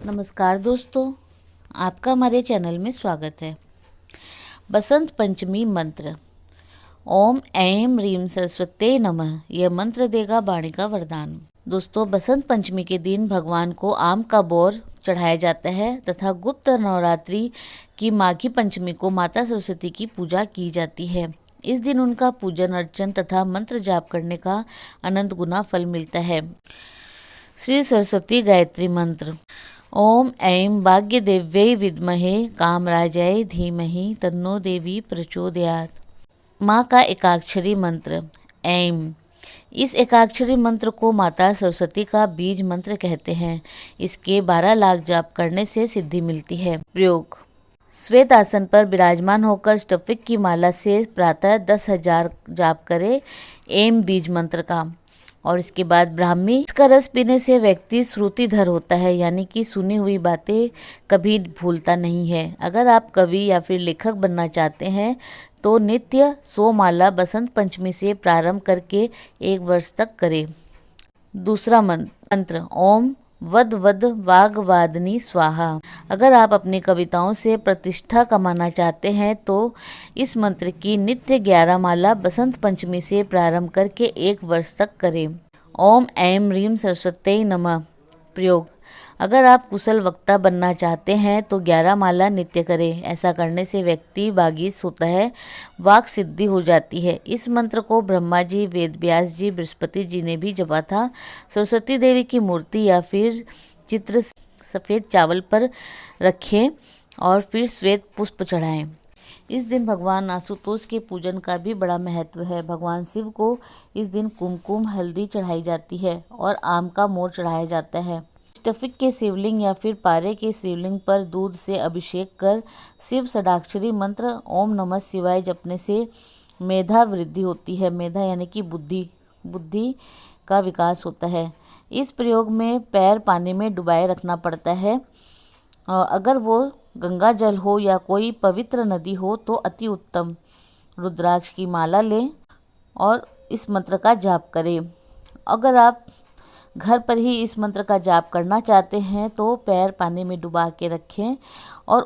नमस्कार दोस्तों, आपका हमारे चैनल में स्वागत है। बसंत पंचमी मंत्र। ओम ऐं ह्रीं सरस्वते नमः। यह मंत्र देगा वाणी का वरदान। दोस्तों, बसंत पंचमी के दिन भगवान को आम का बोर चढ़ाया जाता है तथा गुप्त नवरात्रि की माघी पंचमी को माता सरस्वती की पूजा की जाती है। इस दिन उनका पूजन अर्चन तथा मंत्र जाप करने का अनंत गुना फल मिलता है। श्री सरस्वती गायत्री मंत्र। ओम ऐं भाग्यदेव्यै विद्महे कामराजायै धीमहि तन्नो देवी प्रचोदयात्। माँ का एकाक्षरी मंत्र ऐं। इस एकाक्षरी मंत्र को माता सरस्वती का बीज मंत्र कहते हैं। इसके 12 लाख जाप करने से सिद्धि मिलती है। प्रयोग। श्वेत आसन पर विराजमान होकर स्टफिक की माला से प्रातः 10,000 जाप करे ऐं बीज मंत्र का, और इसके बाद ब्राह्मी। इसका रस पीने से व्यक्ति श्रुतिधर होता है, यानी कि सुनी हुई बातें कभी भूलता नहीं है। अगर आप कवि या फिर लेखक बनना चाहते हैं तो नित्य 100 माला बसंत पंचमी से प्रारंभ करके 1 वर्ष तक करें। दूसरा मंत्र ओम वद वद वाग्वादिनी स्वाहा। अगर आप अपनी कविताओं से प्रतिष्ठा कमाना चाहते हैं तो इस मंत्र की नित्य 11 माला बसंत पंचमी से प्रारंभ करके 1 वर्ष तक करें। ओम ऐं ह्रीं सरस्वत्यै नमः। प्रयोग। अगर आप कुशल वक्ता बनना चाहते हैं तो 11 माला नित्य करें। ऐसा करने से व्यक्ति बागीश होता है, वाक सिद्धि हो जाती है। इस मंत्र को ब्रह्मा जी, वेद व्यास जी, बृहस्पति जी ने भी जपा था। सरस्वती देवी की मूर्ति या फिर चित्र सफ़ेद चावल पर रखें और फिर श्वेत पुष्प चढ़ाएं। इस दिन भगवान आशुतोष के पूजन का भी बड़ा महत्व है। भगवान शिव को इस दिन कुमकुम हल्दी चढ़ाई जाती है और आम का मोर चढ़ाया जाता है। स्टफिक के शिवलिंग या फिर पारे के शिवलिंग पर दूध से अभिषेक कर शिव षडाक्षरी मंत्र ओम नमः शिवाय जपने से मेधा वृद्धि होती है। मेधा यानी कि बुद्धि का विकास होता है। इस प्रयोग में पैर पानी में डुबाए रखना पड़ता है। अगर वो गंगा जल हो या कोई पवित्र नदी हो तो अति उत्तम। रुद्राक्ष की माला लें और इस मंत्र का जाप करें। अगर आप घर पर ही इस मंत्र का जाप करना चाहते हैं तो पैर पानी में डुबा के रखें और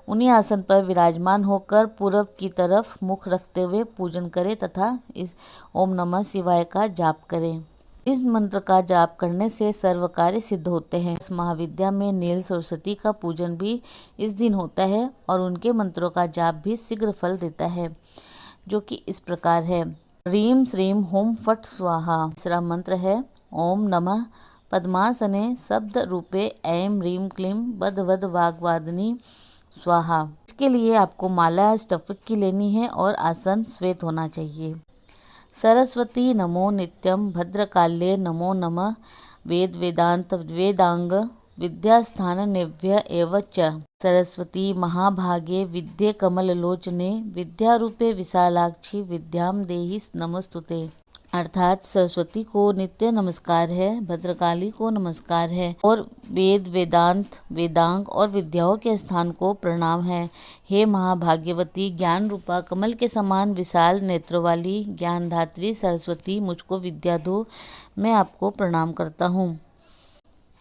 उन्हीं आसन पर विराजमान होकर पूर्व की तरफ मुख रखते हुए पूजन करें तथा इस ओम नमः शिवाय का जाप करें। इस मंत्र का जाप करने से सर्व कार्य सिद्ध होते हैं। इस महाविद्या में नील सरस्वती का पूजन भी इस दिन होता है और उनके मंत्रों का जाप भी शीघ्र फल देता है, जो कि इस प्रकार है। ह्रीं श्रीं हुम फट स्वाहा। तीसरा मंत्र है ओम नमः पद्मासने शब्द रूपे ऐं ह्रीं क्लीं वद वद वाग्वादिनी स्वाहा। इसके लिए आपको माला स्टफिक की लेनी है और आसन श्वेत होना चाहिए। सरस्वती नमो नित्यं भद्रकाल्ये नमो नमः वेद वेदांत वेदांग विद्यास्थान निव्य एव च। सरस्वती महाभागे विद्ये कमललोचने विद्यारूपे विशालाक्षी विद्यां देहि नमस्तुते। अर्थात सरस्वती को नित्य नमस्कार है, भद्रकाली को नमस्कार है और वेद वेदांत वेदांग और विद्याओं के स्थान को प्रणाम है। हे महाभाग्यवती, ज्ञान रूपा कमल के समान विशाल नेत्रों वाली ज्ञानधात्री सरस्वती, मुझको विद्या दो, मैं आपको प्रणाम करता हूँ।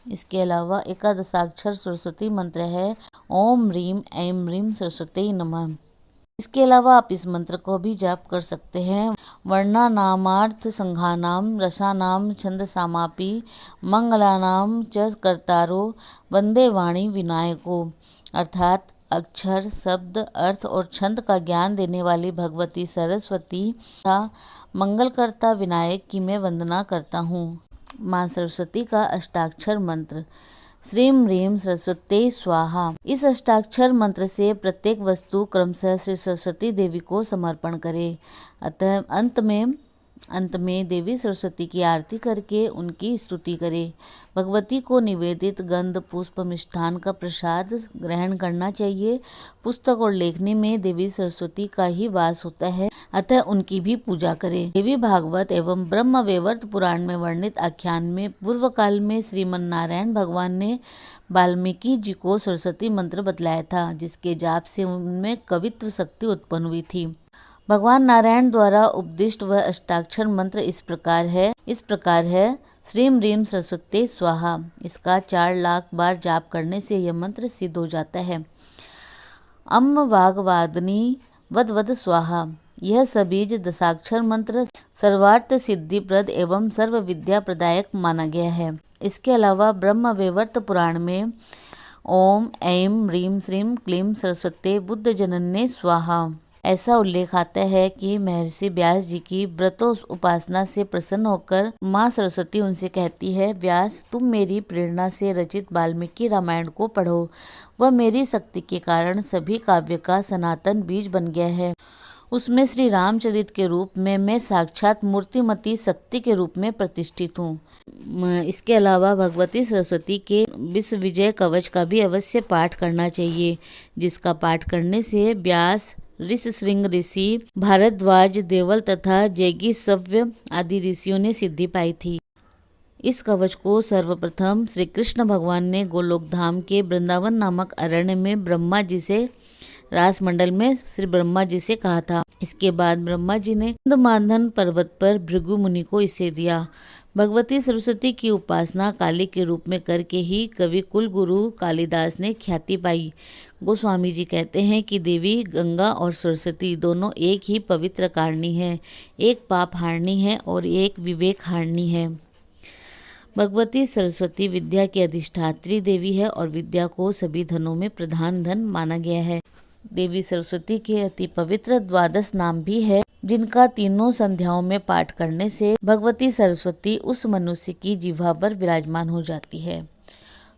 इसके अलावा एकादशाक्षर सरस्वती मंत्र है ओम ह्रीं ऐं ह्रीं सरस्वती नमः। इसके अलावा आप इस मंत्र को भी जाप कर सकते हैं। वर्णानामार्थ संघानाम रसानाम छंदसामापि मंगलानाम च कर्तारो वंदे वाणी विनायको। अर्थात अक्षर, शब्द, अर्थ और छंद का ज्ञान देने वाली भगवती सरस्वती का मंगलकर्ता विनायक की मैं वंदना करता हूँ। माँ सरस्वती का अष्टाक्षर मंत्र श्रीं ह्रीं सरस्वत्यै स्वाहा। इस अष्टाक्षर मंत्र से प्रत्येक वस्तु क्रमशः श्री सरस्वती देवी को समर्पण करें। अतः अंत में देवी सरस्वती की आरती करके उनकी स्तुति करें। भगवती को निवेदित गंध पुष्प मिष्ठान का प्रसाद ग्रहण करना चाहिए। पुस्तक और लेखनी में देवी सरस्वती का ही वास होता है, अतः उनकी भी पूजा करें। देवी भागवत एवं ब्रह्म वैवर्त पुराण में वर्णित आख्यान में पूर्व काल में श्रीमन नारायण भगवान ने वाल्मीकि जी को सरस्वती मंत्र बतलाया था, जिसके जाप से उनमें कवित्व शक्ति उत्पन्न हुई थी। भगवान नारायण द्वारा उपदिष्ट वह अष्टाक्षर मंत्र इस प्रकार है श्रीम ह्रीम सरस्वती स्वाहा। इसका 4 लाख बार जाप करने से यह मंत्र सिद्ध हो जाता है। अम्म वागवादनी वद वद स्वाहा। यह सबीज दशाक्षर मंत्र सर्वार्थ सिद्धिप्रद एवं सर्व विद्या प्रदायक माना गया है। इसके अलावा ब्रह्म वैवर्त पुराण में ओम ऐं ह्रीं श्रीं क्लीं सरस्वती बुद्ध जनन्ये स्वाहा ऐसा उल्लेख आता है कि महर्षि व्यास जी की व्रतों उपासना से प्रसन्न होकर माँ सरस्वती उनसे कहती है, व्यास तुम मेरी प्रेरणा से रचित वाल्मीकि रामायण को पढ़ो। वह मेरी शक्ति के कारण सभी काव्य का सनातन बीज बन गया है। उसमें श्री रामचरित के रूप में मैं साक्षात मूर्तिमती शक्ति के रूप में प्रतिष्ठित हूँ। इसके अलावा भगवती सरस्वती के विश्व विजय कवच का भी अवश्य पाठ करना चाहिए, जिसका पाठ करने से व्यास, ऋषिशृंग ऋषि, भारद्वाज, देवल तथा जैगीसव्य आदि ऋषियों ने सिद्धि पाई थी। इस कवच को सर्वप्रथम श्री कृष्ण भगवान ने गोलोक धाम के वृंदावन नामक अरण्य में ब्रह्मा जी से रास मंडल में श्री ब्रह्मा जी से कहा था। इसके बाद ब्रह्मा जी ने मंदमादन पर्वत पर भृगु मुनि को इसे दिया। भगवती सरस्वती की उपासना काली के रूप में करके ही कवि कुल गुरु कालिदास ने ख्याति पाई। गोस्वामी जी कहते हैं कि देवी गंगा और सरस्वती दोनों एक ही पवित्र कारणी है, एक पाप हारनी है और एक विवेक हारनी है। भगवती सरस्वती विद्या की अधिष्ठात्री देवी है और विद्या को सभी धनों में प्रधान धन माना गया है। देवी सरस्वती के अति पवित्र 12 नाम भी है, जिनका तीनों संध्याओं में पाठ करने से भगवती सरस्वती उस मनुष्य की जिह्वा पर विराजमान हो जाती है।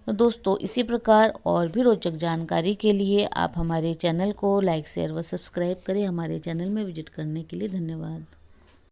तो दोस्तों, इसी प्रकार और भी रोचक जानकारी के लिए आप हमारे चैनल को लाइक, शेयर व सब्सक्राइब करें। हमारे चैनल में विजिट करने के लिए धन्यवाद।